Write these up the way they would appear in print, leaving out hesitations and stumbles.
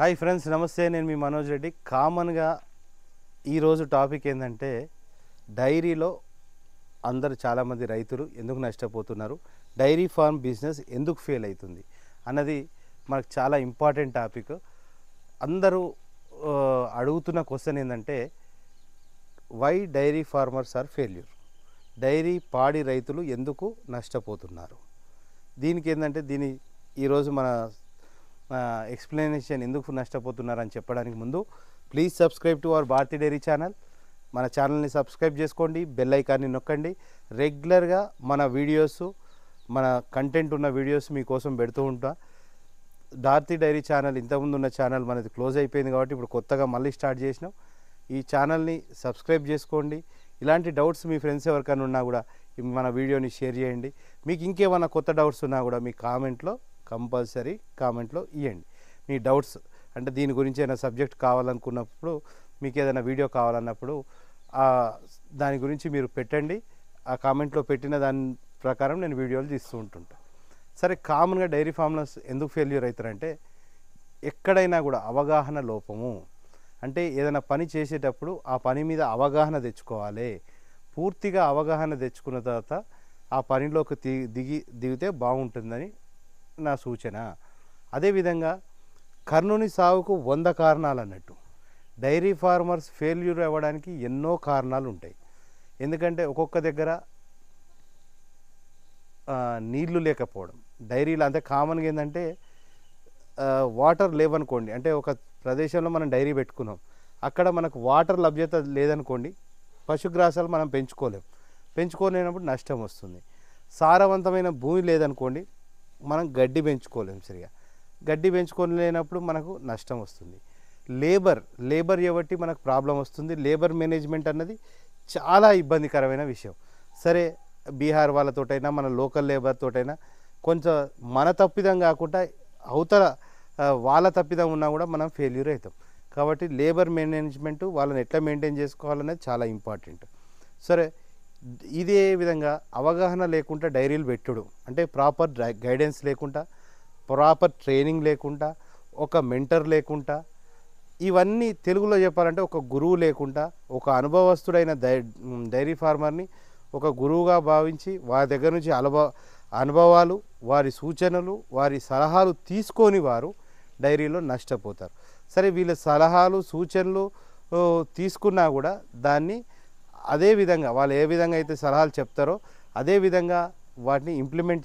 Hi friends, నమస్తే. నేను మీ మనోజ్ రెడ్డి. కామన్గా ఈరోజు టాపిక్ ఏంటంటే డైరీలో అందరు చాలామంది రైతులు ఎందుకు నష్టపోతున్నారు, డైరీ ఫార్మ్ బిజినెస్ ఎందుకు ఫెయిల్ అవుతుంది అన్నది మనకు చాలా ఇంపార్టెంట్ టాపిక్. అందరూ అడుగుతున్న క్వశ్చన్ ఏంటంటే why dairy farmers are failure, dairy పాడి రైతులు ఎందుకు నష్టపోతున్నారు. దీనికి ఏంటంటే ఈరోజు మన ఎక్స్ప్లెనేషన్ ఎందుకు నష్టపోతున్నారని చెప్పడానికి ముందు please subscribe to our Bharathi dairy channel. మన ఛానల్ని సబ్స్క్రైబ్ చేసుకోండి, బెల్ ఐకాన్ని నొక్కండి. రెగ్యులర్గా మన వీడియోస్, మన కంటెంట్ ఉన్న వీడియోస్ మీకోసం పెడుతూ ఉంటా. భారతీ డైరీ ఛానల్ ఇంతకుముందు ఉన్న ఛానల్ మనది క్లోజ్ అయిపోయింది కాబట్టి ఇప్పుడు కొత్తగా మళ్ళీ స్టార్ట్ చేసినాం. ఈ ఛానల్ని సబ్స్క్రైబ్ చేసుకోండి. ఇలాంటి డౌట్స్ మీ ఫ్రెండ్స్ ఎవరికైనా ఉన్నా కూడా మన వీడియోని షేర్ చేయండి. మీకు ఇంకేమైనా కొత్త డౌట్స్ ఉన్నా కూడా మీ కంపల్సరీ కామెంట్లో ఇవ్వండి. మీ డౌట్స్ అంటే దీని గురించి ఏదైనా సబ్జెక్ట్ కావాలనుకున్నప్పుడు, మీకు ఏదైనా వీడియో కావాలన్నప్పుడు దాని గురించి మీరు పెట్టండి. ఆ కామెంట్లో పెట్టిన దాని ప్రకారం నేను వీడియోలు తీస్తూ ఉంటుంటా. సరే, కామన్గా డైరీ ఫార్మర్స్ ఎందుకు ఫెయిల్యూర్ అవుతారంటే ఎక్కడైనా కూడా అవగాహన లోపము. అంటే ఏదైనా పని చేసేటప్పుడు ఆ పని మీద అవగాహన తెచ్చుకోవాలి. పూర్తిగా అవగాహన తెచ్చుకున్న తర్వాత ఆ పనిలోకి దిగితే బాగుంటుందని నా సూచన. అదేవిధంగా కర్ణుని సావుకు 100 కారణాలు అన్నట్టు డైరీ ఫార్మర్స్ ఫెయిల్యూర్ అవ్వడానికి ఎన్నో కారణాలు ఉంటాయి. ఎందుకంటే ఒక్కొక్క దగ్గర నీళ్లు లేకపోవడం, డైరీలో అంతే కామన్గా ఏంటంటే వాటర్ లేవనుకోండి, అంటే ఒక ప్రదేశంలో మనం డైరీ పెట్టుకున్నాం, అక్కడ మనకు వాటర్ లభ్యత లేదనుకోండి, పశుగ్రాసాలు మనం పెంచుకోలేనప్పుడు నష్టం వస్తుంది. సారవంతమైన భూమి లేదనుకోండి, మనం గడ్డి పెంచుకోలేము, సరిగా గడ్డి పెంచుకోలేనప్పుడు మనకు నష్టం వస్తుంది. లేబర్ కాబట్టి మనకు ప్రాబ్లం వస్తుంది. లేబర్ మేనేజ్మెంట్ అన్నది చాలా ఇబ్బందికరమైన విషయం. సరే, బీహార్ వాళ్ళతోటైనా మన లోకల్ లేబర్తోటైనా కొంచెం మన తప్పిదం కాకుండా అవతల వాళ్ళ తప్పిదం ఉన్నా కూడా మనం ఫెయిల్యూర్ అవుతాం. కాబట్టి లేబర్ మేనేజ్మెంట్ వాళ్ళని ఎట్లా మెయింటైన్ చేసుకోవాలనేది చాలా ఇంపార్టెంట్. సరే, ఇదే విధంగా అవగాహన లేకుండా డైరీలు పెట్టుడు, అంటే ప్రాపర్ గైడెన్స్ లేకుండా, ప్రాపర్ ట్రైనింగ్ లేకుండా, ఒక మెంటర్ లేకుండా, ఇవన్నీ తెలుగులో చెప్పాలంటే ఒక గురువు లేకుండా, ఒక అనుభవస్తుడైన డైరీ ఫార్మర్ని ఒక గురువుగా భావించి వారి దగ్గర నుంచి అనుభవాలు, వారి సూచనలు, వారి సలహాలు తీసుకొని వారు డైరీలో నష్టపోతారు. సరే, వీళ్ళ సలహాలు సూచనలు తీసుకున్నా కూడా దాన్ని అదే విధంగా వాళ్ళు ఏ విధంగా అయితే సలహాలు చెప్తారో అదే విధంగా వాటిని ఇంప్లిమెంట్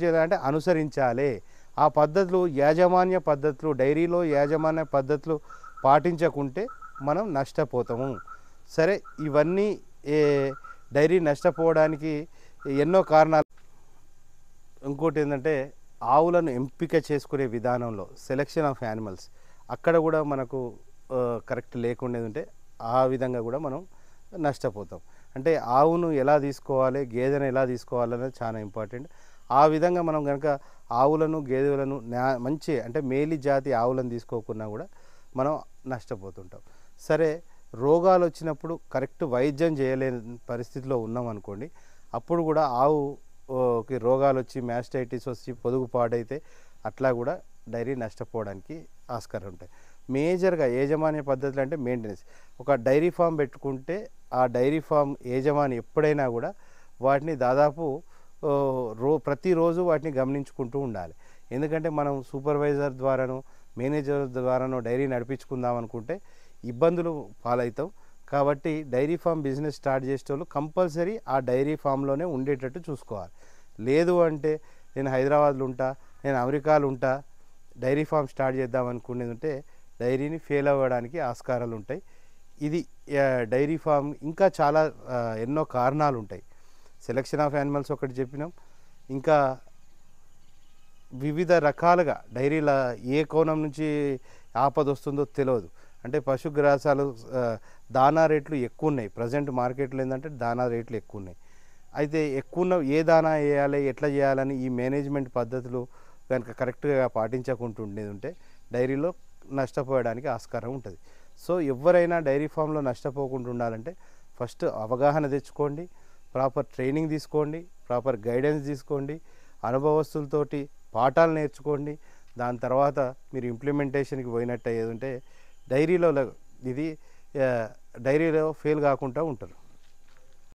చేయాలంటే అనుసరించాలి. ఆ పద్ధతులు డైరీలో యాజమాన్య పద్ధతులు పాటించకుంటే మనం నష్టపోతాము. సరే, ఇవన్నీ డైరీ నష్టపోవడానికి ఎన్నో కారణాలు. ఇంకోటి ఏంటంటే ఆవులను ఎంపిక చేసుకునే విధానంలో సెలెక్షన్ ఆఫ్ యానిమల్స్, అక్కడ కూడా మనకు కరెక్ట్ లేకుండేది ఉంటే ఆ విధంగా కూడా మనం నష్టపోతాం. అంటే ఆవును ఎలా తీసుకోవాలి, గేదెను ఎలా తీసుకోవాలనేది చాలా ఇంపార్టెంట్. ఆ విధంగా మనం కనుక ఆవులను గేదెలను మంచి అంటే మేలి జాతి ఆవులను తీసుకోకున్నా కూడా మనం నష్టపోతుంటాం. సరే, రోగాలు వచ్చినప్పుడు కరెక్ట్ వైద్యం చేయలేని పరిస్థితిలో ఉన్నాం అనుకోండి, అప్పుడు కూడా ఆవుకి రోగాలు వచ్చి మ్యాస్టైటిస్ వచ్చి పొదుగు పాడైతే అట్లా కూడా డైరీ నష్టపోవడానికి ఆస్కారం ఉంటాయి. మేజర్గా యాజమాన్య పద్ధతులు అంటే మెయింటెనెన్స్. ఒక డైరీ ఫామ్ పెట్టుకుంటే ఆ డైరీ ఫామ్ యజమాని ఎప్పుడైనా కూడా వాటిని దాదాపు ప్రతిరోజు వాటిని గమనించుకుంటూ ఉండాలి. ఎందుకంటే మనం సూపర్వైజర్ ద్వారానో మేనేజర్ ద్వారానో డైరీ నడిపించుకుందాం అనుకుంటే ఇబ్బందులు పాలవుతాం. కాబట్టి డైరీ ఫామ్ బిజినెస్ స్టార్ట్ చేసేటోళ్ళు కంపల్సరీ ఆ డైరీ ఫామ్లోనే ఉండేటట్టు చూసుకోవాలి. లేదు అంటే నేను హైదరాబాద్లో ఉంటా, నేను అమెరికాలో ఉంటా, డైరీ ఫామ్ స్టార్ట్ చేద్దాం అనుకునేది ఉంటే డైరీని ఫెయిల్ అవ్వడానికి ఆస్కారాలు ఉంటాయి. ఇది డైరీ ఫామ్ ఇంకా చాలా ఎన్నో కారణాలు ఉంటాయి. సెలెక్షన్ ఆఫ్ యానిమల్స్ ఒకటి చెప్పినాం, ఇంకా వివిధ రకాలుగా డైరీల ఏ కోణం నుంచి ఆపద వస్తుందో తెలియదు. అంటే పశుగ్రాసాలు దానా రేట్లు ఎక్కువ ఉన్నాయి. ప్రజెంట్ మార్కెట్లో ఏంటంటే దానా రేట్లు ఎక్కువ ఉన్నాయి. అయితే ఏ దానా వేయాలి, ఎట్లా చేయాలని ఈ మేనేజ్మెంట్ పద్ధతులు కనుక కరెక్ట్గా పాటించకుంటుండేది ఉంటే డైరీలో నష్టపోయడానికి ఆస్కారం ఉంటుంది. సో ఎవరైనా డైరీ ఫామ్లో నష్టపోకుండా ఉండాలంటే ఫస్ట్ అవగాహన తెచ్చుకోండి, ప్రాపర్ ట్రైనింగ్ తీసుకోండి, ప్రాపర్ గైడెన్స్ తీసుకోండి, అనుభవస్తులతోటి పాఠాలు నేర్చుకోండి. దాని తర్వాత మీరు ఇంప్లిమెంటేషన్కి పోయినట్టు అయ్యేది ఉంటే డైరీలో ఇది డైరీలో ఫెయిల్ కాకుండా ఉంటారు.